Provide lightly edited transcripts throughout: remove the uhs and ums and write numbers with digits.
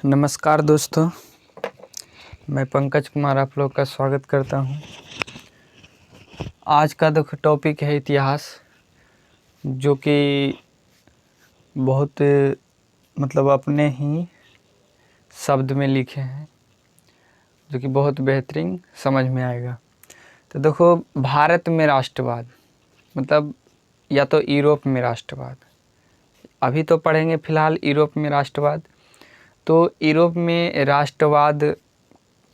नमस्कार दोस्तों, मैं पंकज कुमार आप लोग का स्वागत करता हूं। आज का टॉपिक है इतिहास, जो कि बहुत अपने ही शब्द में लिखे हैं, जो कि बहुत बेहतरीन समझ में आएगा। तो देखो, भारत में राष्ट्रवाद या तो यूरोप में राष्ट्रवाद, अभी तो पढ़ेंगे फ़िलहाल यूरोप में राष्ट्रवाद। तो यूरोप में राष्ट्रवाद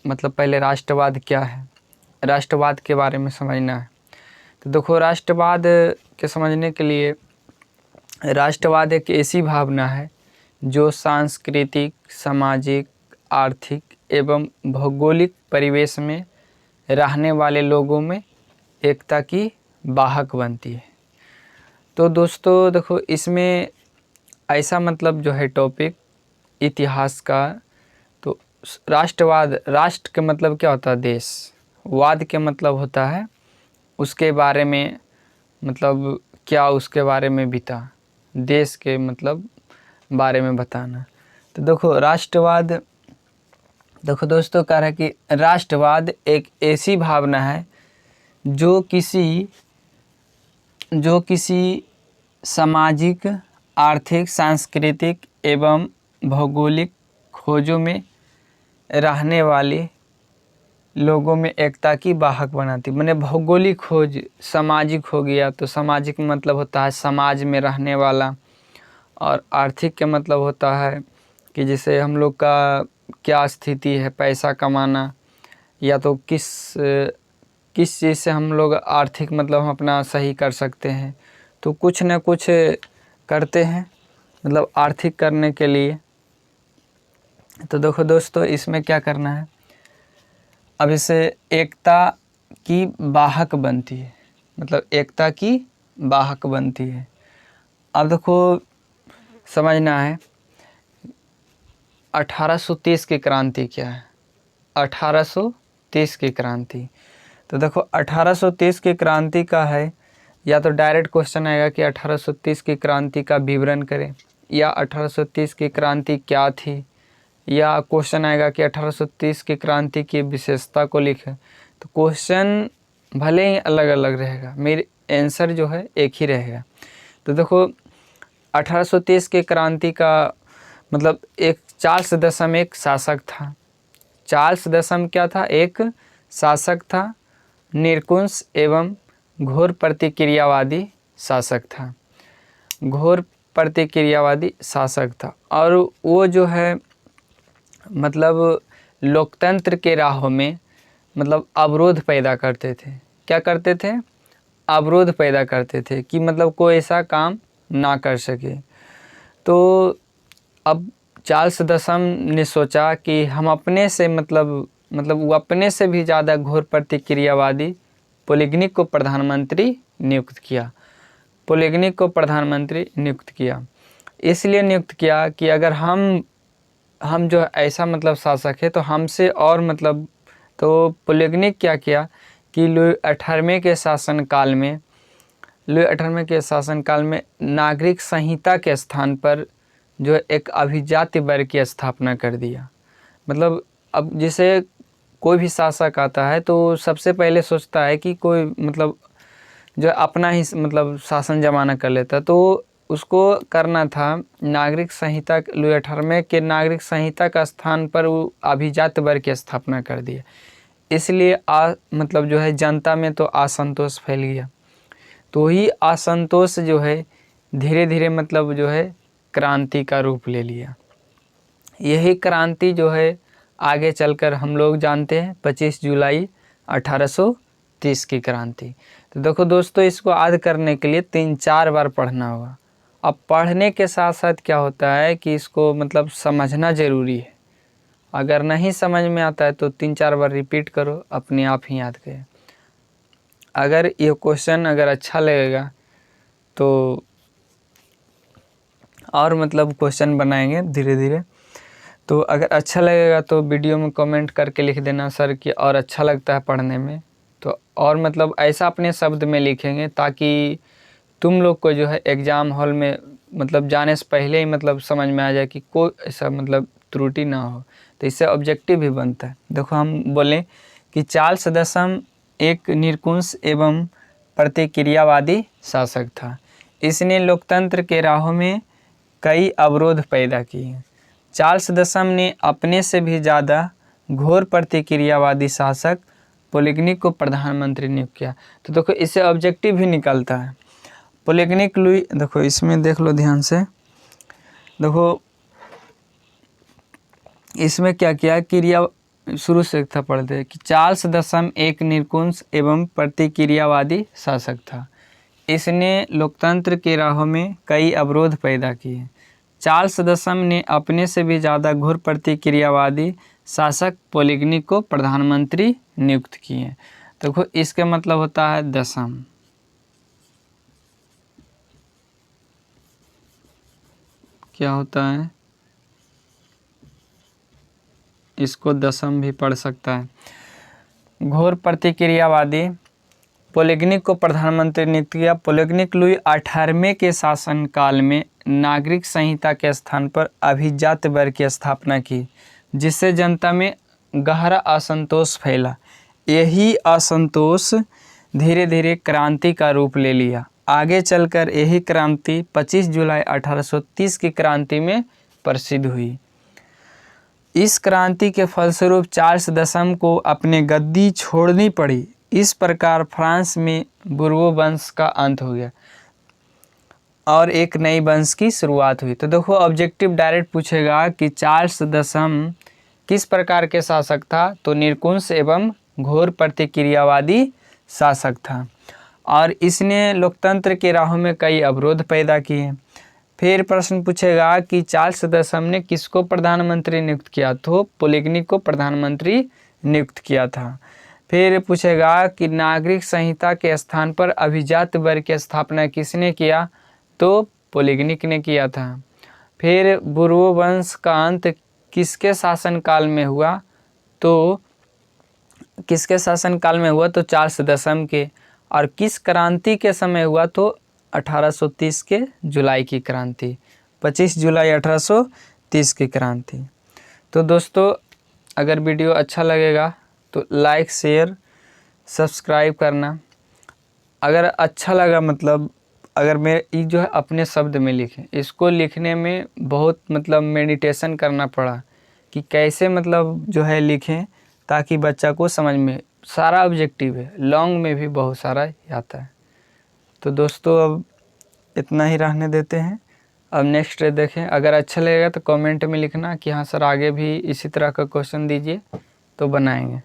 पहले राष्ट्रवाद क्या है, राष्ट्रवाद के बारे में समझना है। तो देखो, राष्ट्रवाद के समझने के लिए, राष्ट्रवाद एक ऐसी भावना है जो सांस्कृतिक, सामाजिक, आर्थिक एवं भौगोलिक परिवेश में रहने वाले लोगों में एकता की वाहक बनती है। तो दोस्तों देखो, इसमें ऐसा जो है टॉपिक इतिहास का, तो राष्ट्रवाद, राष्ट्र के क्या होता है, देश। वाद के होता है उसके बारे में, क्या उसके बारे में बीता, देश के बारे में बताना। तो देखो, राष्ट्रवाद, देखो दोस्तों, कह रहा है कि राष्ट्रवाद एक ऐसी भावना है जो किसी सामाजिक, आर्थिक, सांस्कृतिक एवं भौगोलिक खोजों में रहने वाले लोगों में एकता की वाहक बनाती। माने भौगोलिक खोज, सामाजिक हो गया तो सामाजिक होता है समाज में रहने वाला, और आर्थिक के होता है कि जैसे हम लोग का क्या स्थिति है, पैसा कमाना, या तो किस चीज़ से हम लोग आर्थिक हम अपना सही कर सकते हैं। तो कुछ न कुछ करते हैं आर्थिक करने के लिए। तो देखो दोस्तों, इसमें क्या करना है, अब इसे एकता की वाहक बनती है, एकता की वाहक बनती है। अब देखो, समझना है 1830 की क्रांति क्या है। 1830 की क्रांति, तो देखो 1830 की क्रांति का है, या तो डायरेक्ट क्वेश्चन आएगा कि 1830 की क्रांति का विवरण करें, या 1830 की क्रांति क्या थी, या क्वेश्चन आएगा कि 1830 की क्रांति की विशेषता को लिखें। तो क्वेश्चन भले ही अलग अलग रहेगा, मेरी आंसर जो है एक ही रहेगा। तो देखो, 1830 की क्रांति का एक चार्ल्स दशम एक शासक था। चार्ल्स दशम क्या था, एक शासक था, निरंकुश एवं घोर प्रतिक्रियावादी शासक था। घोर प्रतिक्रियावादी शासक था, और वो जो है लोकतंत्र के राहों में अवरोध पैदा करते थे। क्या करते थे? अवरोध पैदा करते थे कि कोई ऐसा काम ना कर सके। तो अब चार्ल्स दशम ने सोचा कि हम अपने से वो अपने से भी ज़्यादा घोर प्रतिक्रियावादी पोलिगनिक को प्रधानमंत्री नियुक्त किया। पोलिगनिक को प्रधानमंत्री नियुक्त किया, इसलिए नियुक्त किया कि अगर हम जो ऐसा शासक है तो हमसे और तो पोलिगनिक क्या किया कि लुई 18वें के शासनकाल में नागरिक संहिता के स्थान पर जो एक अभिजात्य वर्ग की स्थापना कर दिया। अब जैसे कोई भी शासक आता है तो सबसे पहले सोचता है कि कोई जो अपना ही शासन जमाना कर लेता, तो उसको करना था नागरिक संहिता, लुई 18वें के नागरिक संहिता का स्थान पर वो अभिजात वर्ग की स्थापना कर दिया। इसलिए जो है जनता में तो असंतोष फैल गया। तो ही असंतोष जो है धीरे धीरे जो है क्रांति का रूप ले लिया। यही क्रांति जो है आगे चलकर हम लोग जानते हैं 25 जुलाई 1830 की क्रांति। तो देखो दोस्तों, इसको याद करने के लिए 3-4 बार पढ़ना होगा। अब पढ़ने के साथ साथ क्या होता है कि इसको समझना ज़रूरी है। अगर नहीं समझ में आता है तो 3-4 बार रिपीट करो, अपने आप ही याद करें। अगर ये क्वेश्चन अगर अच्छा लगेगा तो और क्वेश्चन बनाएंगे धीरे धीरे। तो अगर अच्छा लगेगा तो वीडियो में कमेंट करके लिख देना सर कि और अच्छा लगता है पढ़ने में। तो और ऐसा अपने शब्द में लिखेंगे ताकि तुम लोग को जो है एग्ज़ाम हॉल में जाने से पहले ही समझ में आ जाए कि कोई ऐसा त्रुटि ना हो, तो इससे ऑब्जेक्टिव भी बनता है। देखो हम बोलें कि चार्ल्स दशम एक निरंकुश एवं प्रतिक्रियावादी शासक था। इसने लोकतंत्र के राहों में कई अवरोध पैदा किए। चार्ल्स दशम ने अपने से भी ज़्यादा घोर प्रतिक्रियावादी शासक पोलिगनिक को प्रधानमंत्री नियुक्त किया। तो देखो इससे ऑब्जेक्टिव भी निकलता है। पोलिगनिक लुई, देखो इसमें देख लो ध्यान से, देखो इसमें क्या किया, क्रिया शुरू से था पढ़ते कि चार्ल्स दशम एक निरंकुश एवं प्रतिक्रियावादी शासक था। इसने लोकतंत्र के राहों में कई अवरोध पैदा किए। चार्ल्स दशम ने अपने से भी ज़्यादा घोर प्रतिक्रियावादी शासक पोलिगनिक को प्रधानमंत्री नियुक्त किए। देखो इसका मतलब होता है दशम, क्या होता है, इसको दशम भी पढ़ सकता है। घोर प्रतिक्रियावादी पोलिगनिक को प्रधानमंत्री नियुक्त किया। पोलिगनिक लुई 18वें के शासनकाल में नागरिक संहिता के स्थान पर अभिजात वर्ग की स्थापना की, जिससे जनता में गहरा असंतोष फैला। यही असंतोष धीरे धीरे क्रांति का रूप ले लिया। आगे चलकर यही क्रांति 25 जुलाई 1830 की क्रांति में प्रसिद्ध हुई। इस क्रांति के फलस्वरूप चार्ल्स दशम को अपने गद्दी छोड़नी पड़ी। इस प्रकार फ्रांस में बुर्बो वंश का अंत हो गया और एक नई वंश की शुरुआत हुई। तो देखो ऑब्जेक्टिव डायरेक्ट पूछेगा कि चार्ल्स दशम किस प्रकार के शासक था, तो निरंकुश एवं घोर प्रतिक्रियावादी शासक था और इसने लोकतंत्र के राहों में कई अवरोध पैदा किए। फिर प्रश्न पूछेगा कि चार्ल्स दशम ने किसको प्रधानमंत्री नियुक्त किया, तो पोलिगनिक को प्रधानमंत्री नियुक्त किया था। फिर पूछेगा कि नागरिक संहिता के स्थान पर अभिजात वर्ग की स्थापना किसने किया, तो पोलिगनिक ने किया था। फिर बुर्बो वंश का अंत किसके शासनकाल में हुआ, तो किसके शासनकाल में हुआ, तो चार्ल्स दशम के। और किस क्रांति के समय हुआ, तो 1830 के जुलाई की क्रांति, 25 जुलाई 1830 की क्रांति। तो दोस्तों अगर वीडियो अच्छा लगेगा तो लाइक शेयर सब्सक्राइब करना। अगर अच्छा लगा, मतलब अगर मेरे ये जो है अपने शब्द में लिखें, इसको लिखने में बहुत मतलब मेडिटेशन करना पड़ा कि कैसे मतलब जो है लिखें ताकि बच्चा को समझ में। सारा ऑब्जेक्टिव है, लॉन्ग में भी बहुत सारा आता है। तो दोस्तों अब इतना ही रहने देते हैं, अब नेक्स्ट देखें। अगर अच्छा लगेगा तो कमेंट में लिखना कि हाँ सर आगे भी इसी तरह का क्वेश्चन दीजिए, तो बनाएंगे।